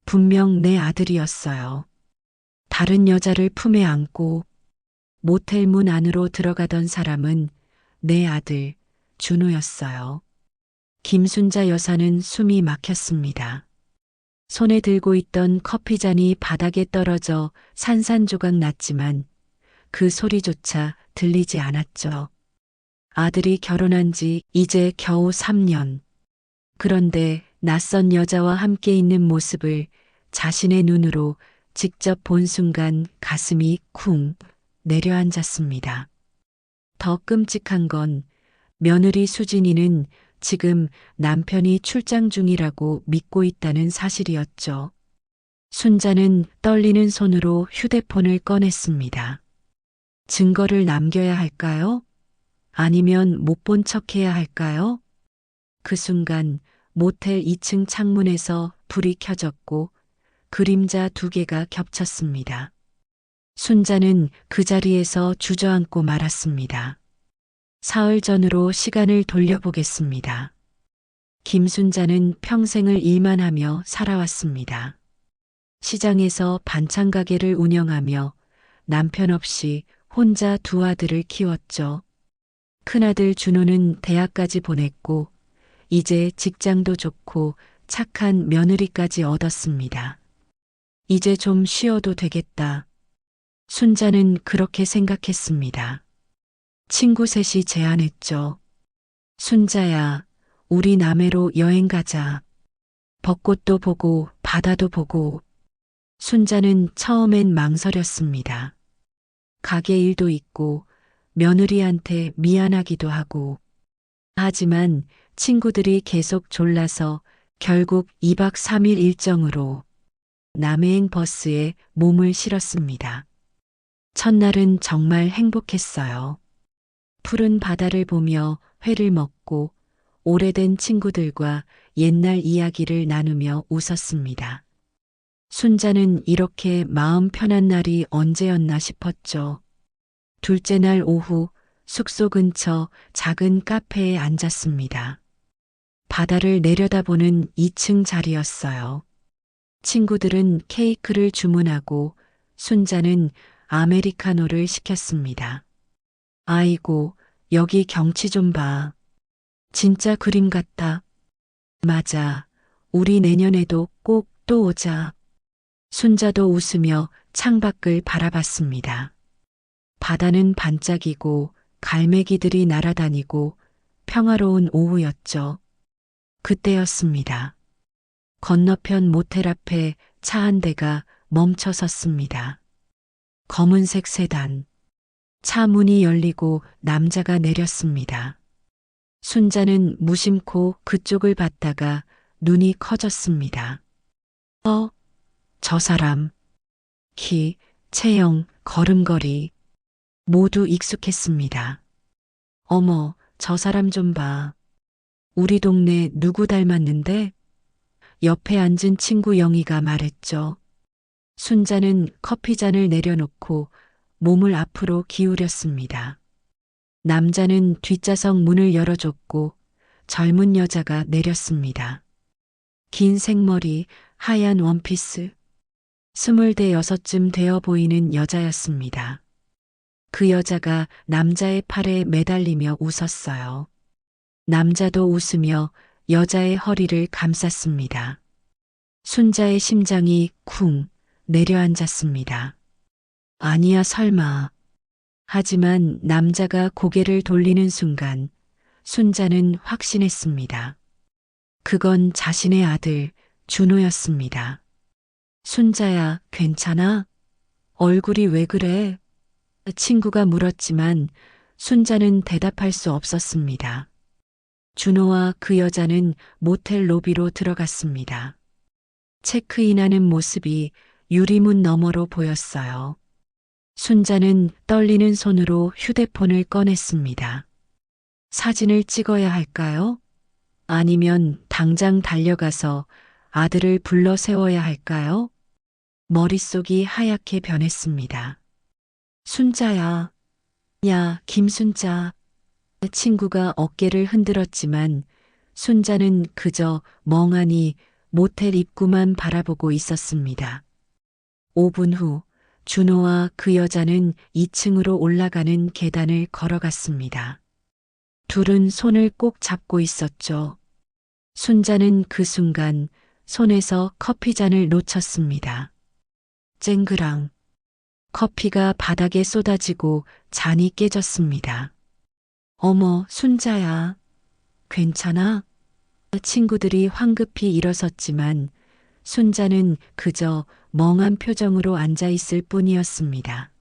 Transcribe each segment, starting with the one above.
분명 내 아들이었어요. 다른 여자를 품에 안고 모텔 문 안으로 들어가던 사람은 내 아들, 준호였어요. 김순자 여사는 숨이 막혔습니다. 손에 들고 있던 커피잔이 바닥에 떨어져 산산조각 났지만 그 소리조차 들리지 않았죠. 아들이 결혼한 지 이제 겨우 3년. 그런데 낯선 여자와 함께 있는 모습을 자신의 눈으로 직접 본 순간 가슴이 쿵 내려앉았습니다. 더 끔찍한 건 며느리 수진이는 지금 남편이 출장 중이라고 믿고 있다는 사실이었죠. 순자는 떨리는 손으로 휴대폰을 꺼냈습니다. 증거를 남겨야 할까요? 아니면 못 본 척해야 할까요? 그 순간 모텔 2층 창문에서 불이 켜졌고 그림자 두 개가 겹쳤습니다. 순자는 그 자리에서 주저앉고 말았습니다. 사흘 전으로 시간을 돌려보겠습니다. 김순자는 평생을 일만 하며 살아왔습니다. 시장에서 반찬 가게를 운영하며 남편 없이 혼자 두 아들을 키웠죠. 큰아들 준호는 대학까지 보냈고 이제 직장도 좋고 착한 며느리까지 얻었습니다. 이제 좀 쉬어도 되겠다. 순자는 그렇게 생각했습니다. 친구 셋이 제안했죠. 순자야, 우리 남해로 여행 가자. 벚꽃도 보고 바다도 보고. 순자는 처음엔 망설였습니다. 가게 일도 있고 며느리한테 미안하기도 하고. 하지만 친구들이 계속 졸라서 결국 2박 3일 일정으로 남해행 버스에 몸을 실었습니다. 첫날은 정말 행복했어요. 푸른 바다를 보며 회를 먹고 오래된 친구들과 옛날 이야기를 나누며 웃었습니다. 순자는 이렇게 마음 편한 날이 언제였나 싶었죠. 둘째 날 오후 숙소 근처 작은 카페에 앉았습니다. 바다를 내려다보는 2층 자리였어요. 친구들은 케이크를 주문하고 순자는 아메리카노를 시켰습니다. 아이고, 여기 경치 좀 봐. 진짜 그림 같다. 맞아. 우리 내년에도 꼭 또 오자. 순자도 웃으며 창밖을 바라봤습니다. 바다는 반짝이고 갈매기들이 날아다니고 평화로운 오후였죠. 그때였습니다. 건너편 모텔 앞에 차 한 대가 멈춰 섰습니다. 검은색 세단. 차 문이 열리고 남자가 내렸습니다. 순자는 무심코 그쪽을 봤다가 눈이 커졌습니다. 저 사람. 키, 체형, 걸음걸이. 모두 익숙했습니다. 어머, 저 사람 좀 봐. 우리 동네 누구 닮았는데? 옆에 앉은 친구 영희가 말했죠. 순자는 커피잔을 내려놓고 몸을 앞으로 기울였습니다. 남자는 뒷좌석 문을 열어줬고 젊은 여자가 내렸습니다. 긴 생머리, 하얀 원피스. 26쯤 되어 보이는 여자였습니다. 그 여자가 남자의 팔에 매달리며 웃었어요. 남자도 웃으며 여자의 허리를 감쌌습니다. 순자의 심장이 쿵 내려앉았습니다. 아니야, 설마. 하지만 남자가 고개를 돌리는 순간 순자는 확신했습니다. 그건 자신의 아들 준호였습니다. 순자야, 괜찮아? 얼굴이 왜 그래? 친구가 물었지만 순자는 대답할 수 없었습니다. 준호와 그 여자는 모텔 로비로 들어갔습니다. 체크인하는 모습이 유리문 너머로 보였어요. 순자는 떨리는 손으로 휴대폰을 꺼냈습니다. 사진을 찍어야 할까요? 아니면 당장 달려가서 아들을 불러 세워야 할까요? 머릿속이 하얗게 변했습니다. 순자야. 야, 김순자. 친구가 어깨를 흔들었지만 순자는 그저 멍하니 모텔 입구만 바라보고 있었습니다. 5분 후 준호와 그 여자는 2층으로 올라가는 계단을 걸어갔습니다. 둘은 손을 꼭 잡고 있었죠. 순자는 그 순간 손에서 커피잔을 놓쳤습니다. 쨍그랑 커피가 바닥에 쏟아지고 잔이 깨졌습니다. 어머, 순자야. 괜찮아? 친구들이 황급히 일어섰지만 순자는 그저 멍한 표정으로 앉아 있을 뿐이었습니다.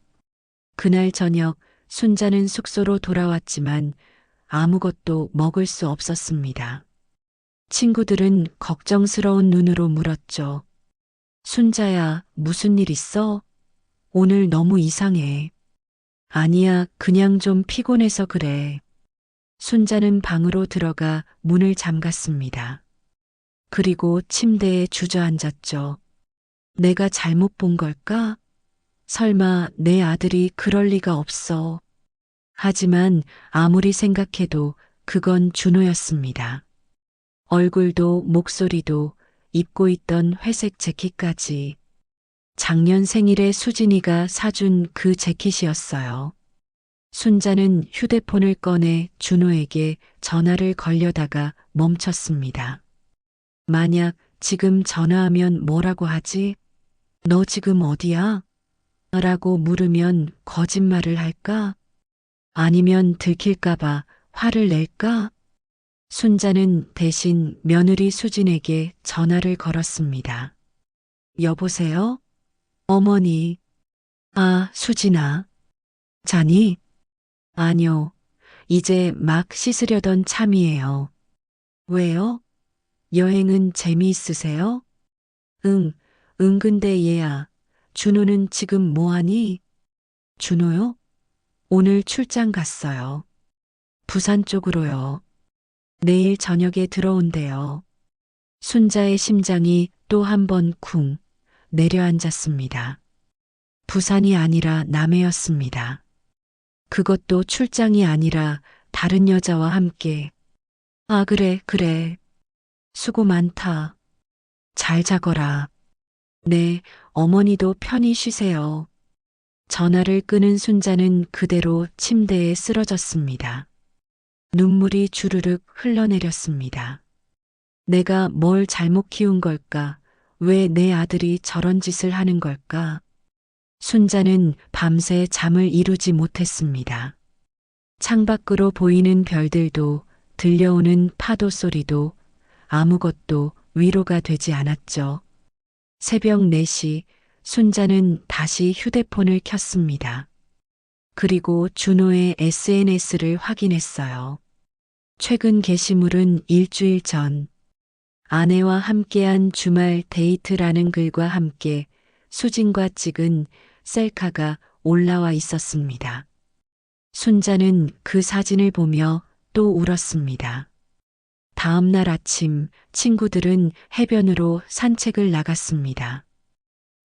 그날 저녁 순자는 숙소로 돌아왔지만 아무것도 먹을 수 없었습니다. 친구들은 걱정스러운 눈으로 물었죠. 순자야, 무슨 일 있어? 오늘 너무 이상해. 아니야, 그냥 좀 피곤해서 그래. 순자는 방으로 들어가 문을 잠갔습니다. 그리고 침대에 주저앉았죠. 내가 잘못 본 걸까? 설마 내 아들이 그럴 리가 없어. 하지만 아무리 생각해도 그건 준호였습니다. 얼굴도 목소리도 입고 있던 회색 재킷까지 작년 생일에 수진이가 사준 그 재킷이었어요. 순자는 휴대폰을 꺼내 준호에게 전화를 걸려다가 멈췄습니다. 만약 지금 전화하면 뭐라고 하지? 너 지금 어디야? 라고 물으면 거짓말을 할까? 아니면 들킬까봐 화를 낼까? 순자는 대신 며느리 수진에게 전화를 걸었습니다. 여보세요? 어머니. 아, 수진아. 자니? 아니요. 이제 막 씻으려던 참이에요. 왜요? 여행은 재미있으세요? 응, 근데 얘야. 준호는 지금 뭐하니? 준호요? 오늘 출장 갔어요. 부산 쪽으로요. 내일 저녁에 들어온대요. 순자의 심장이 또 한 번 쿵 내려앉았습니다. 부산이 아니라 남해였습니다. 그것도 출장이 아니라 다른 여자와 함께. 아, 그래, 그래. 수고 많다. 잘 자거라. 네, 어머니도 편히 쉬세요. 전화를 끊은 순자는 그대로 침대에 쓰러졌습니다. 눈물이 주르륵 흘러내렸습니다. 내가 뭘 잘못 키운 걸까? 왜 내 아들이 저런 짓을 하는 걸까? 순자는 밤새 잠을 이루지 못했습니다. 창밖으로 보이는 별들도 들려오는 파도 소리도 아무것도 위로가 되지 않았죠. 새벽 4시 순자는 다시 휴대폰을 켰습니다. 그리고 준호의 SNS를 확인했어요. 최근 게시물은 일주일 전 아내와 함께한 주말 데이트라는 글과 함께 수진과 찍은 셀카가 올라와 있었습니다. 순자는 그 사진을 보며 또 울었습니다. 다음 날 아침 친구들은 해변으로 산책을 나갔습니다.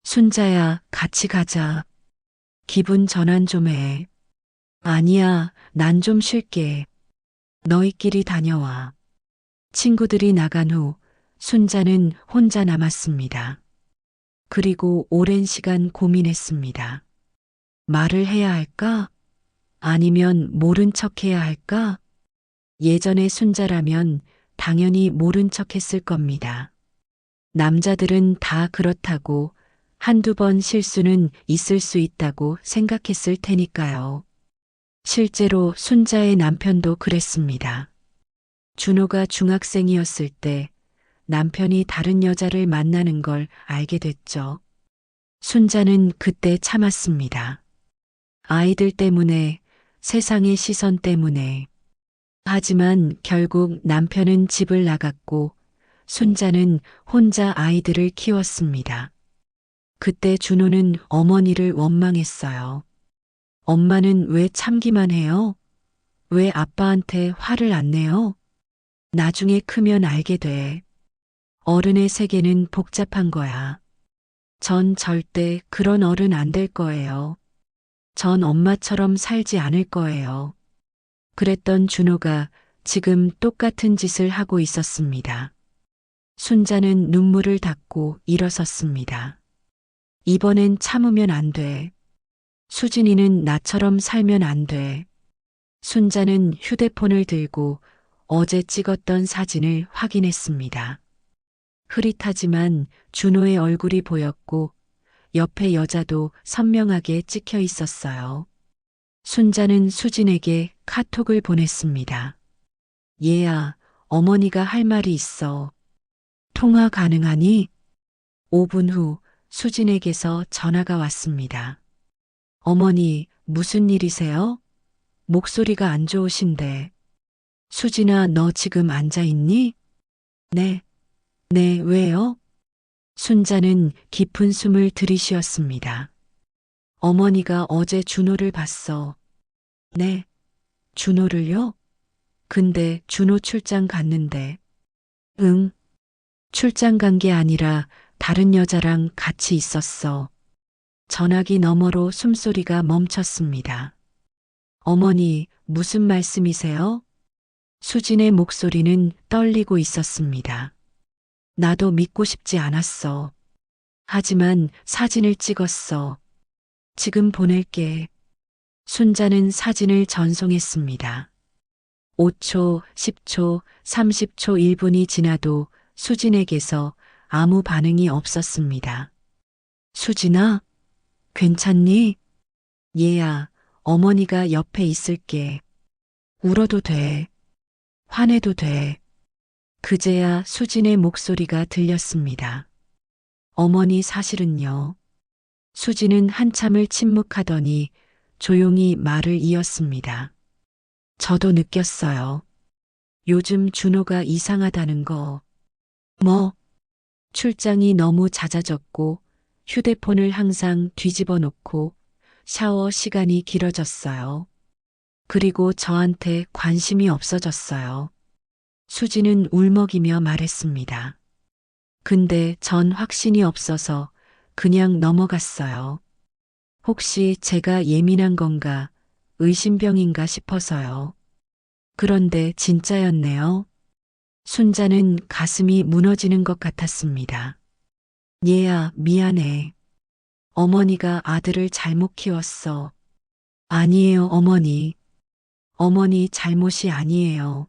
순자야, 같이 가자. 기분 전환 좀 해. 아니야, 난 좀 쉴게. 너희끼리 다녀와. 친구들이 나간 후 순자는 혼자 남았습니다. 그리고 오랜 시간 고민했습니다. 말을 해야 할까? 아니면 모른 척 해야 할까? 예전의 순자라면 당연히 모른 척 했을 겁니다. 남자들은 다 그렇다고 한두 번 실수는 있을 수 있다고 생각했을 테니까요. 실제로 순자의 남편도 그랬습니다. 준호가 중학생이었을 때 남편이 다른 여자를 만나는 걸 알게 됐죠. 순자는 그때 참았습니다. 아이들 때문에, 세상의 시선 때문에. 하지만 결국 남편은 집을 나갔고 순자는 혼자 아이들을 키웠습니다. 그때 준호는 어머니를 원망했어요. 엄마는 왜 참기만 해요? 왜 아빠한테 화를 안 내요? 나중에 크면 알게 돼. 어른의 세계는 복잡한 거야. 전 절대 그런 어른 안 될 거예요. 전 엄마처럼 살지 않을 거예요. 그랬던 준호가 지금 똑같은 짓을 하고 있었습니다. 순자는 눈물을 닦고 일어섰습니다. 이번엔 참으면 안 돼. 수진이는 나처럼 살면 안 돼. 순자는 휴대폰을 들고 어제 찍었던 사진을 확인했습니다. 흐릿하지만 준호의 얼굴이 보였고 옆에 여자도 선명하게 찍혀 있었어요. 순자는 수진에게 카톡을 보냈습니다. 얘야, 어머니가 할 말이 있어. 통화 가능하니? 5분 후 수진에게서 전화가 왔습니다. 어머니, 무슨 일이세요? 목소리가 안 좋으신데. 수진아, 너 지금 앉아 있니? 네. 네, 왜요? 순자는 깊은 숨을 들이쉬었습니다. 어머니가 어제 준호를 봤어. 네. 준호를요? 근데 준호 출장 갔는데. 응. 출장 간 게 아니라 다른 여자랑 같이 있었어. 전화기 너머로 숨소리가 멈췄습니다. 어머니, 무슨 말씀이세요? 수진의 목소리는 떨리고 있었습니다. 나도 믿고 싶지 않았어. 하지만 사진을 찍었어. 지금 보낼게. 순자는 사진을 전송했습니다. 5초, 10초, 30초 1분이 지나도 수진에게서 아무 반응이 없었습니다. 수진아, 괜찮니? 얘야, 어머니가 옆에 있을게. 울어도 돼. 화내도 돼. 그제야 수진의 목소리가 들렸습니다. 어머니 사실은요. 수진은 한참을 침묵하더니 조용히 말을 이었습니다. 저도 느꼈어요. 요즘 준호가 이상하다는 거. 뭐? 출장이 너무 잦아졌고 휴대폰을 항상 뒤집어 놓고 샤워 시간이 길어졌어요. 그리고 저한테 관심이 없어졌어요. 수지는 울먹이며 말했습니다. 근데 전 확신이 없어서 그냥 넘어갔어요. 혹시 제가 예민한 건가, 의심병인가 싶어서요. 그런데 진짜였네요. 순자는 가슴이 무너지는 것 같았습니다. 얘야, 미안해. 어머니가 아들을 잘못 키웠어. 아니에요, 어머니. 어머니 잘못이 아니에요.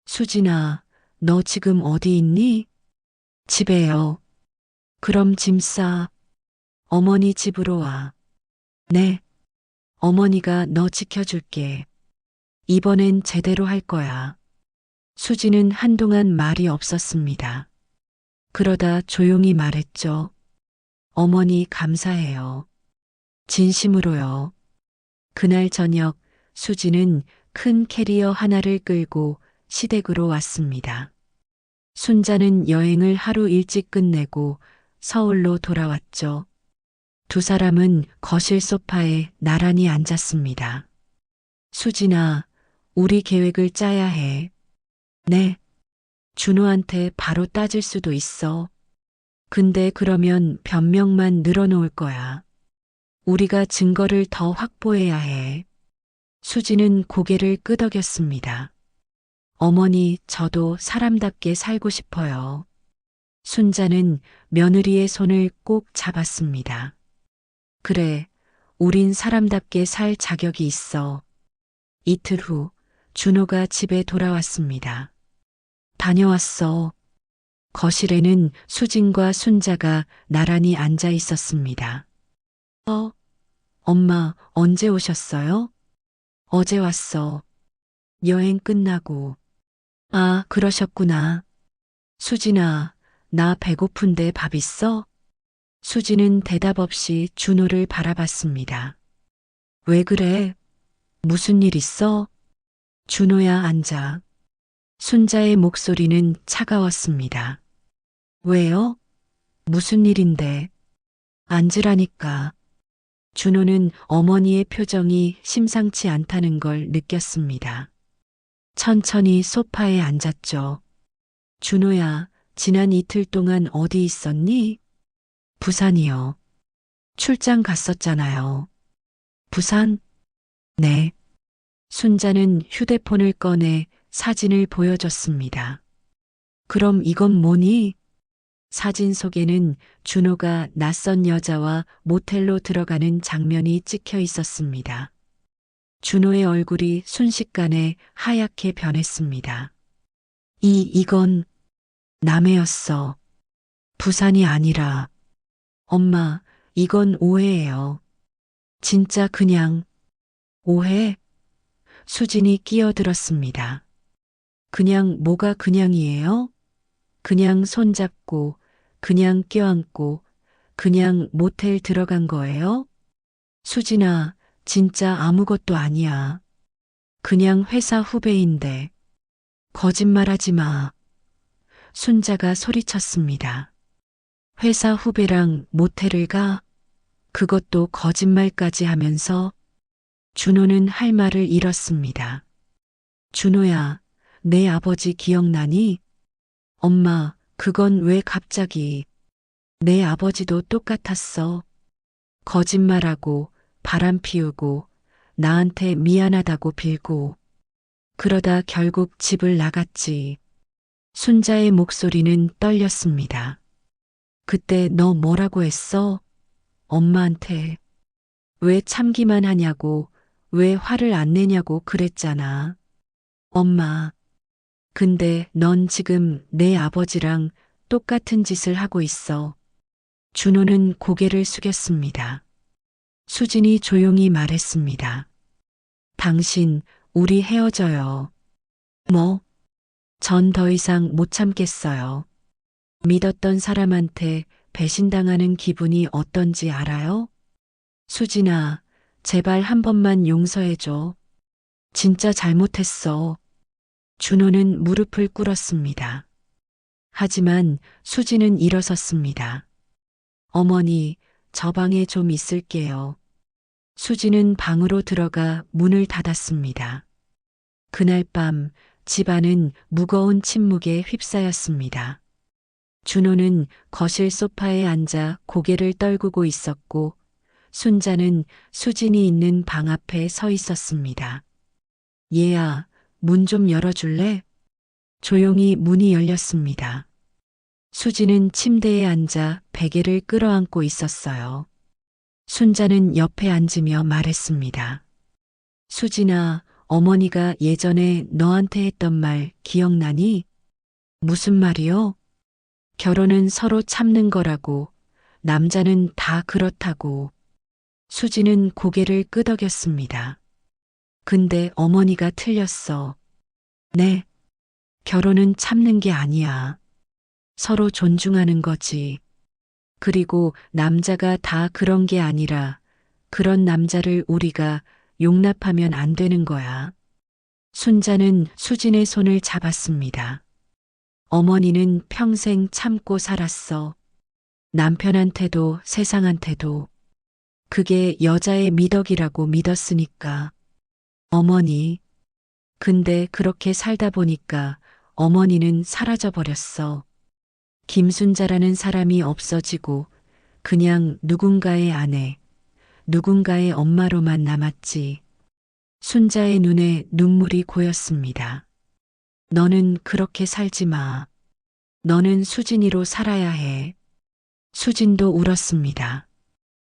수진아, 너 지금 어디 있니? 집에요. 그럼 짐 싸. 어머니 집으로 와. 네. 어머니가 너 지켜줄게. 이번엔 제대로 할 거야. 수지는 한동안 말이 없었습니다. 그러다 조용히 말했죠. 어머니 감사해요. 진심으로요. 그날 저녁 수지는 큰 캐리어 하나를 끌고 시댁으로 왔습니다. 순자는 여행을 하루 일찍 끝내고 서울로 돌아왔죠. 두 사람은 거실 소파에 나란히 앉았습니다. 수진아, 우리 계획을 짜야 해. 네. 준호한테 바로 따질 수도 있어. 근데 그러면 변명만 늘어놓을 거야. 우리가 증거를 더 확보해야 해. 수지는 고개를 끄덕였습니다. 어머니, 저도 사람답게 살고 싶어요. 순자는 며느리의 손을 꼭 잡았습니다. 그래, 우린 사람답게 살 자격이 있어. 이틀 후, 준호가 집에 돌아왔습니다. 다녀왔어. 거실에는 수진과 순자가 나란히 앉아 있었습니다. 엄마, 언제 오셨어요? 어제 왔어. 여행 끝나고. 아, 그러셨구나. 수진아, 나 배고픈데 밥 있어? 수진은 대답 없이 준호를 바라봤습니다. 왜 그래? 무슨 일 있어? 준호야, 앉아. 순자의 목소리는 차가웠습니다. 왜요? 무슨 일인데? 앉으라니까. 준호는 어머니의 표정이 심상치 않다는 걸 느꼈습니다. 천천히 소파에 앉았죠. 준호야, 지난 이틀 동안 어디 있었니? 부산이요. 출장 갔었잖아요. 부산? 네. 순자는 휴대폰을 꺼내 사진을 보여줬습니다. 그럼 이건 뭐니? 사진 속에는 준호가 낯선 여자와 모텔로 들어가는 장면이 찍혀 있었습니다. 준호의 얼굴이 순식간에 하얗게 변했습니다. 이건 남해였어. 부산이 아니라. 엄마, 이건 오해예요. 진짜 그냥 오해? 수진이 끼어들었습니다. 그냥 뭐가 그냥이에요? 그냥 손잡고, 그냥 껴안고, 그냥 모텔 들어간 거예요? 수진아, 진짜 아무것도 아니야. 그냥 회사 후배인데. 거짓말하지 마. 순자가 소리쳤습니다. 회사 후배랑 모텔을 가? 그것도 거짓말까지 하면서 준호는 할 말을 잃었습니다. 준호야, 내 아버지 기억나니? 엄마, 그건 왜 갑자기? 내 아버지도 똑같았어. 거짓말하고, 바람 피우고, 나한테 미안하다고 빌고. 그러다 결국 집을 나갔지. 순자의 목소리는 떨렸습니다. 그때 너 뭐라고 했어? 엄마한테. 왜 참기만 하냐고, 왜 화를 안 내냐고 그랬잖아. 엄마. 근데 넌 지금 내 아버지랑 똑같은 짓을 하고 있어. 준호는 고개를 숙였습니다. 수진이 조용히 말했습니다. 당신, 우리 헤어져요. 뭐? 전 더 이상 못 참겠어요. 믿었던 사람한테 배신당하는 기분이 어떤지 알아요? 수진아, 제발 한 번만 용서해줘. 진짜 잘못했어. 준호는 무릎을 꿇었습니다. 하지만 수진은 일어섰습니다. 어머니, 저 방에 좀 있을게요. 수진은 방으로 들어가 문을 닫았습니다. 그날 밤 집안은 무거운 침묵에 휩싸였습니다. 준호는 거실 소파에 앉아 고개를 떨구고 있었고 순자는 수진이 있는 방 앞에 서 있었습니다. 얘야, 문 좀 열어줄래? 조용히 문이 열렸습니다. 수진은 침대에 앉아 베개를 끌어안고 있었어요. 순자는 옆에 앉으며 말했습니다. 수진아, 어머니가 예전에 너한테 했던 말 기억나니? 무슨 말이요? 결혼은 서로 참는 거라고, 남자는 다 그렇다고. 수진은 고개를 끄덕였습니다. 근데 어머니가 틀렸어. 네, 결혼은 참는 게 아니야. 서로 존중하는 거지. 그리고 남자가 다 그런 게 아니라 그런 남자를 우리가 용납하면 안 되는 거야. 순자는 수진의 손을 잡았습니다. 어머니는 평생 참고 살았어. 남편한테도 세상한테도. 그게 여자의 미덕이라고 믿었으니까. 어머니. 근데 그렇게 살다 보니까 어머니는 사라져 버렸어. 김순자라는 사람이 없어지고 그냥 누군가의 아내, 누군가의 엄마로만 남았지. 순자의 눈에 눈물이 고였습니다. 너는 그렇게 살지 마. 너는 수진이로 살아야 해. 수진도 울었습니다.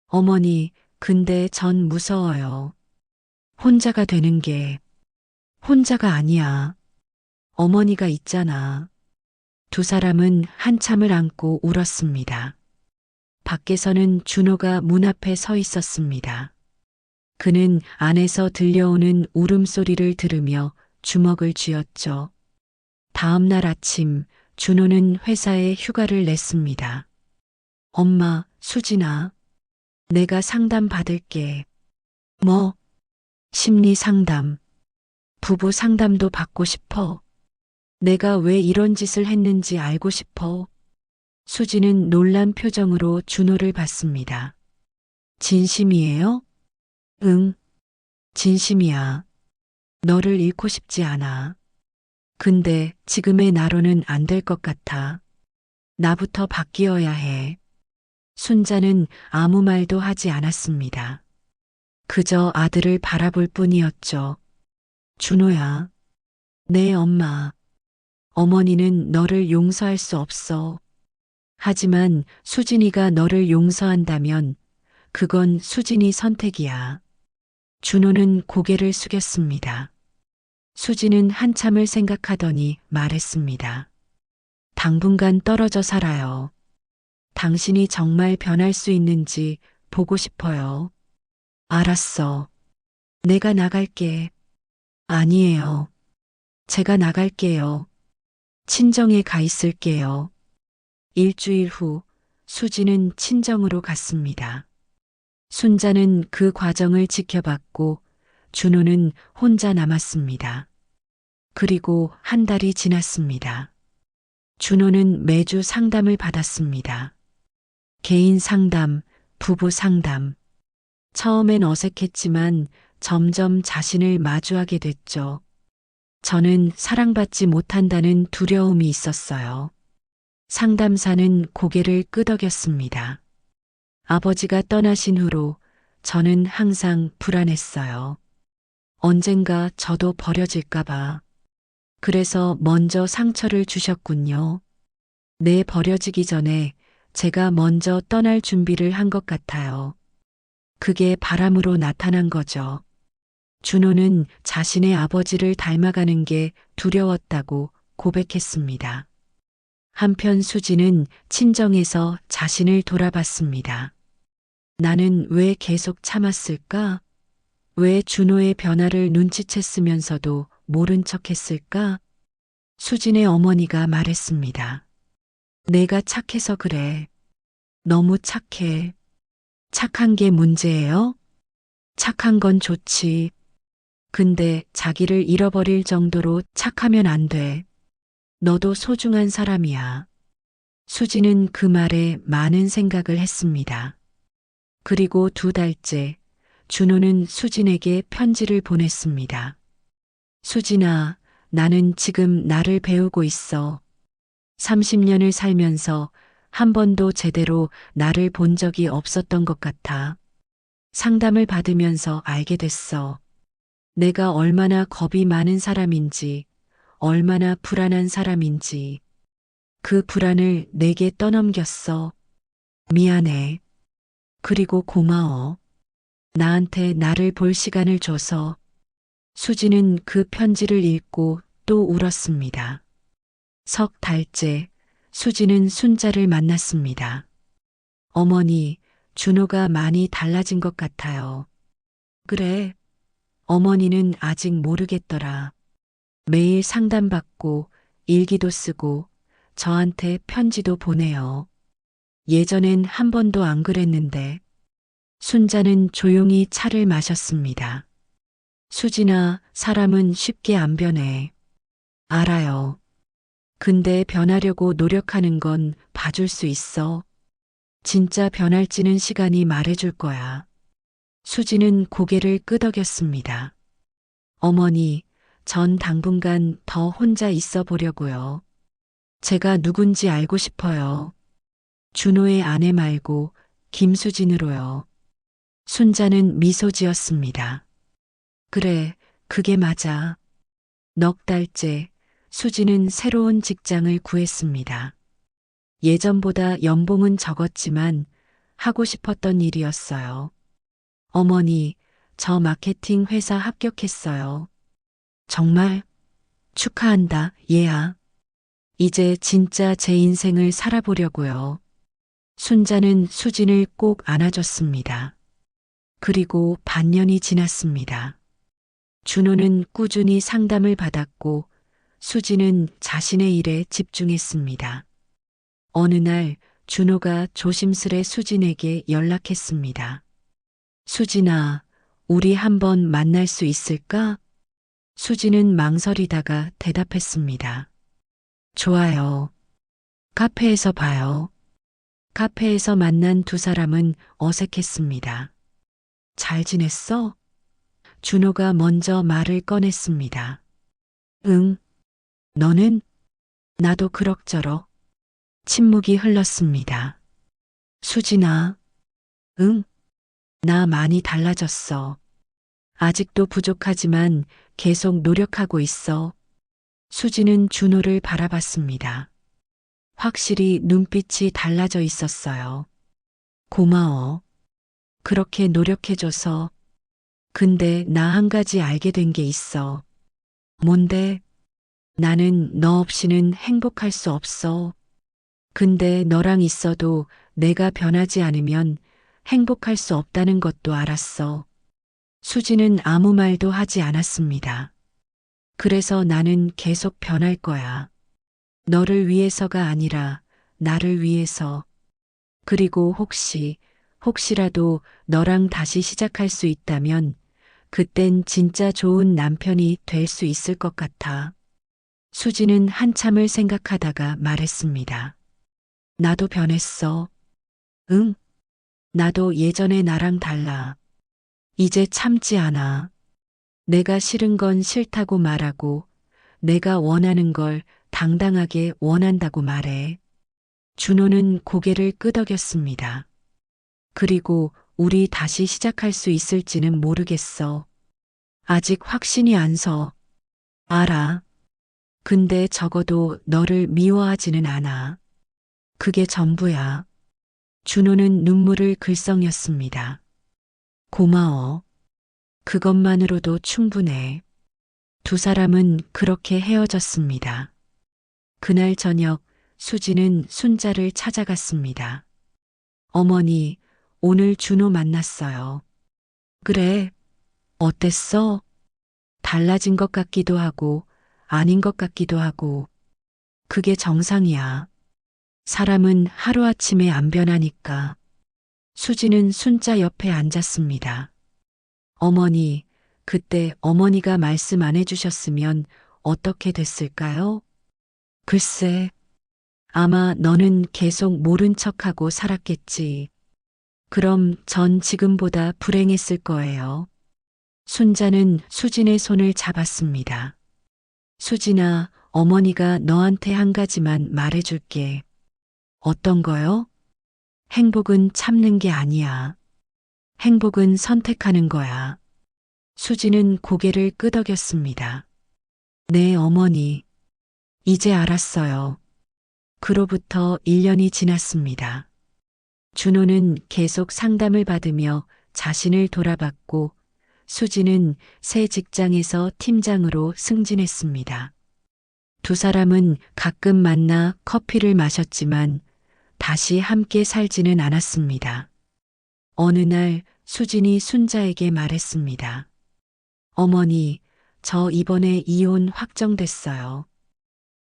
어머니, 근데 전 무서워요. 혼자가 되는 게 혼자가 아니야. 어머니가 있잖아. 두 사람은 한참을 안고 울었습니다. 밖에서는 준호가 문 앞에 서 있었습니다. 그는 안에서 들려오는 울음소리를 들으며 주먹을 쥐었죠. 다음 날 아침 준호는 회사에 휴가를 냈습니다. 엄마, 수진아, 내가 상담 받을게. 뭐? 심리 상담. 부부 상담도 받고 싶어. 내가 왜 이런 짓을 했는지 알고 싶어. 수진은 놀란 표정으로 준호를 봤습니다. 진심이에요? 응, 진심이야. 너를 잃고 싶지 않아. 근데 지금의 나로는 안 될 것 같아. 나부터 바뀌어야 해. 순자는 아무 말도 하지 않았습니다. 그저 아들을 바라볼 뿐이었죠. 준호야, 내 엄마. 어머니는 너를 용서할 수 없어. 하지만 수진이가 너를 용서한다면 그건 수진이 선택이야. 준호는 고개를 숙였습니다. 수진은 한참을 생각하더니 말했습니다. 당분간 떨어져 살아요. 당신이 정말 변할 수 있는지 보고 싶어요. 알았어. 내가 나갈게. 아니에요. 제가 나갈게요. 친정에 가 있을게요. 일주일 후 수지는 친정으로 갔습니다. 순자는 그 과정을 지켜봤고 준호는 혼자 남았습니다. 그리고 한 달이 지났습니다. 준호는 매주 상담을 받았습니다. 개인 상담, 부부 상담. 처음엔 어색했지만 점점 자신을 마주하게 됐죠. 저는 사랑받지 못한다는 두려움이 있었어요. 상담사는 고개를 끄덕였습니다. 아버지가 떠나신 후로 저는 항상 불안했어요. 언젠가 저도 버려질까봐. 그래서 먼저 상처를 주셨군요. 내 버려지기 전에 제가 먼저 떠날 준비를 한 것 같아요. 그게 바람으로 나타난 거죠. 준호는 자신의 아버지를 닮아가는 게 두려웠다고 고백했습니다. 한편 수지는 친정에서 자신을 돌아봤습니다. 나는 왜 계속 참았을까? 왜 준호의 변화를 눈치챘으면서도 모른 척 했을까? 수진의 어머니가 말했습니다. 내가 착해서 그래. 너무 착해. 착한 게 문제예요? 착한 건 좋지. 근데 자기를 잃어버릴 정도로 착하면 안 돼. 너도 소중한 사람이야. 수지는 그 말에 많은 생각을 했습니다. 그리고 2달째 준호는 수진에게 편지를 보냈습니다. 수진아, 나는 지금 나를 배우고 있어. 30년을 살면서 한 번도 제대로 나를 본 적이 없었던 것 같아. 상담을 받으면서 알게 됐어. 내가 얼마나 겁이 많은 사람인지, 얼마나 불안한 사람인지. 그 불안을 내게 떠넘겼어. 미안해. 그리고 고마워. 나한테 나를 볼 시간을 줘서. 수지는 그 편지를 읽고 또 울었습니다. 석 달째 수지는 순자를 만났습니다. 어머니, 준호가 많이 달라진 것 같아요. 그래. 어머니는 아직 모르겠더라. 매일 상담받고 일기도 쓰고 저한테 편지도 보내요. 예전엔 한 번도 안 그랬는데. 순자는 조용히 차를 마셨습니다. 수진아, 사람은 쉽게 안 변해. 알아요. 근데 변하려고 노력하는 건 봐줄 수 있어. 진짜 변할지는 시간이 말해줄 거야. 수지는 고개를 끄덕였습니다. 어머니, 전 당분간 더 혼자 있어 보려고요. 제가 누군지 알고 싶어요. 준호의 아내 말고 김수진으로요. 순자는 미소 지었습니다. 그래, 그게 맞아. 넉 달째 수지는 새로운 직장을 구했습니다. 예전보다 연봉은 적었지만 하고 싶었던 일이었어요. 어머니, 저 마케팅 회사 합격했어요. 정말 축하한다, 얘야. 이제 진짜 제 인생을 살아보려고요. 순자는 수진을 꼭 안아줬습니다. 그리고 반년이 지났습니다. 준호는 꾸준히 상담을 받았고 수지는 자신의 일에 집중했습니다. 어느 날 준호가 조심스레 수진에게 연락했습니다. 수진아, 우리 한번 만날 수 있을까? 수진은 망설이다가 대답했습니다. 좋아요. 카페에서 봐요. 카페에서 만난 두 사람은 어색했습니다. 잘 지냈어? 준호가 먼저 말을 꺼냈습니다. 응. 너는? 나도 그럭저럭. 침묵이 흘렀습니다. 수진아. 응. 나 많이 달라졌어. 아직도 부족하지만 계속 노력하고 있어. 수지는 준호를 바라봤습니다. 확실히 눈빛이 달라져 있었어요. 고마워. 그렇게 노력해줘서. 근데 나 한 가지 알게 된 게 있어. 뭔데? 나는 너 없이는 행복할 수 없어. 근데 너랑 있어도 내가 변하지 않으면 행복할 수 없다는 것도 알았어. 수지는 아무 말도 하지 않았습니다. 그래서 나는 계속 변할 거야. 너를 위해서가 아니라 나를 위해서. 그리고 혹시라도 너랑 다시 시작할 수 있다면 그땐 진짜 좋은 남편이 될 수 있을 것 같아. 수지는 한참을 생각하다가 말했습니다. 나도 변했어. 응, 나도 예전에 나랑 달라. 이제 참지 않아. 내가 싫은 건 싫다고 말하고 내가 원하는 걸 당당하게 원한다고 말해. 준호는 고개를 끄덕였습니다. 그리고 우리 다시 시작할 수 있을지는 모르겠어. 아직 확신이 안 서. 알아. 근데 적어도 너를 미워하지는 않아. 그게 전부야. 준호는 눈물을 글썽였습니다. 고마워. 그것만으로도 충분해. 두 사람은 그렇게 헤어졌습니다. 그날 저녁 수지는 순자를 찾아갔습니다. 어머니, 오늘 준호 만났어요. 그래, 어땠어? 달라진 것 같기도 하고, 아닌 것 같기도 하고. 그게 정상이야. 사람은 하루아침에 안 변하니까. 수지는 순자 옆에 앉았습니다. 어머니, 그때 어머니가 말씀 안 해주셨으면 어떻게 됐을까요? 글쎄, 아마 너는 계속 모른 척하고 살았겠지. 그럼 전 지금보다 불행했을 거예요. 순자는 수진의 손을 잡았습니다. 수진아, 어머니가 너한테 한 가지만 말해줄게. 어떤 거요? 행복은 참는 게 아니야. 행복은 선택하는 거야. 수지는 고개를 끄덕였습니다. 네, 어머니. 이제 알았어요. 그로부터 1년이 지났습니다. 준호는 계속 상담을 받으며 자신을 돌아봤고 수지는 새 직장에서 팀장으로 승진했습니다. 두 사람은 가끔 만나 커피를 마셨지만 다시 함께 살지는 않았습니다. 어느 날 수진이 순자에게 말했습니다. 어머니, 저 이번에 이혼 확정됐어요.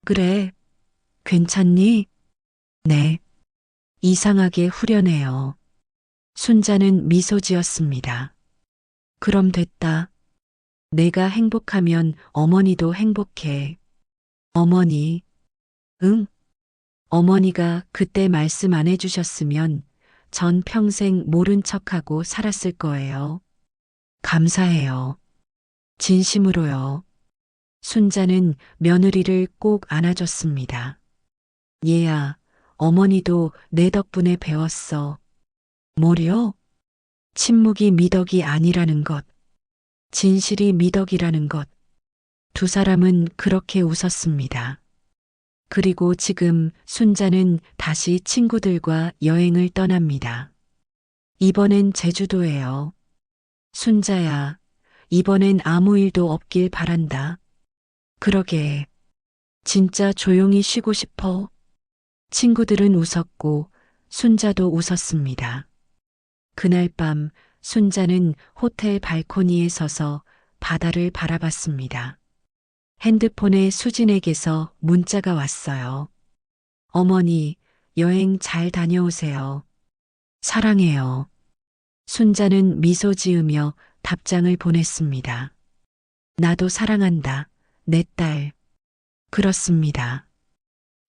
그래, 괜찮니? 네. 이상하게 후련해요. 순자는 미소 지었습니다. 그럼 됐다. 내가 행복하면 어머니도 행복해. 어머니, 응? 어머니가 그때 말씀 안 해주셨으면 전 평생 모른 척하고 살았을 거예요. 감사해요. 진심으로요. 순자는 며느리를 꼭 안아줬습니다. 얘야, 어머니도 내 덕분에 배웠어. 뭐려? 침묵이 미덕이 아니라는 것, 진실이 미덕이라는 것. 두 사람은 그렇게 웃었습니다. 그리고 지금 순자는 다시 친구들과 여행을 떠납니다. 이번엔 제주도예요. 순자야, 이번엔 아무 일도 없길 바란다. 그러게, 진짜 조용히 쉬고 싶어. 친구들은 웃었고 순자도 웃었습니다. 그날 밤 순자는 호텔 발코니에 서서 바다를 바라봤습니다. 핸드폰에 수진에게서 문자가 왔어요. 어머니, 여행 잘 다녀오세요. 사랑해요. 순자는 미소 지으며 답장을 보냈습니다. 나도 사랑한다. 내 딸. 그렇습니다.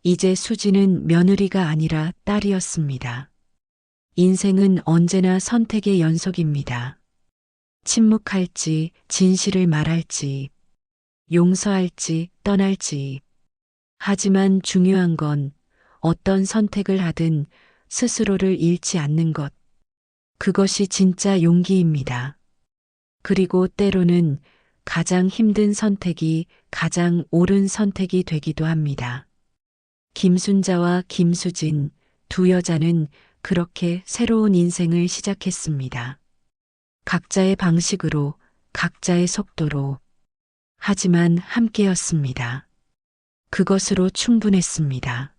이제 수지는 며느리가 아니라 딸이었습니다. 인생은 언제나 선택의 연속입니다. 침묵할지, 진실을 말할지, 용서할지, 떠날지. 하지만 중요한 건 어떤 선택을 하든 스스로를 잃지 않는 것. 그것이 진짜 용기입니다. 그리고 때로는 가장 힘든 선택이 가장 옳은 선택이 되기도 합니다. 김순자와 김수진 두 여자는 그렇게 새로운 인생을 시작했습니다. 각자의 방식으로, 각자의 속도로. 하지만 함께였습니다. 그것으로 충분했습니다.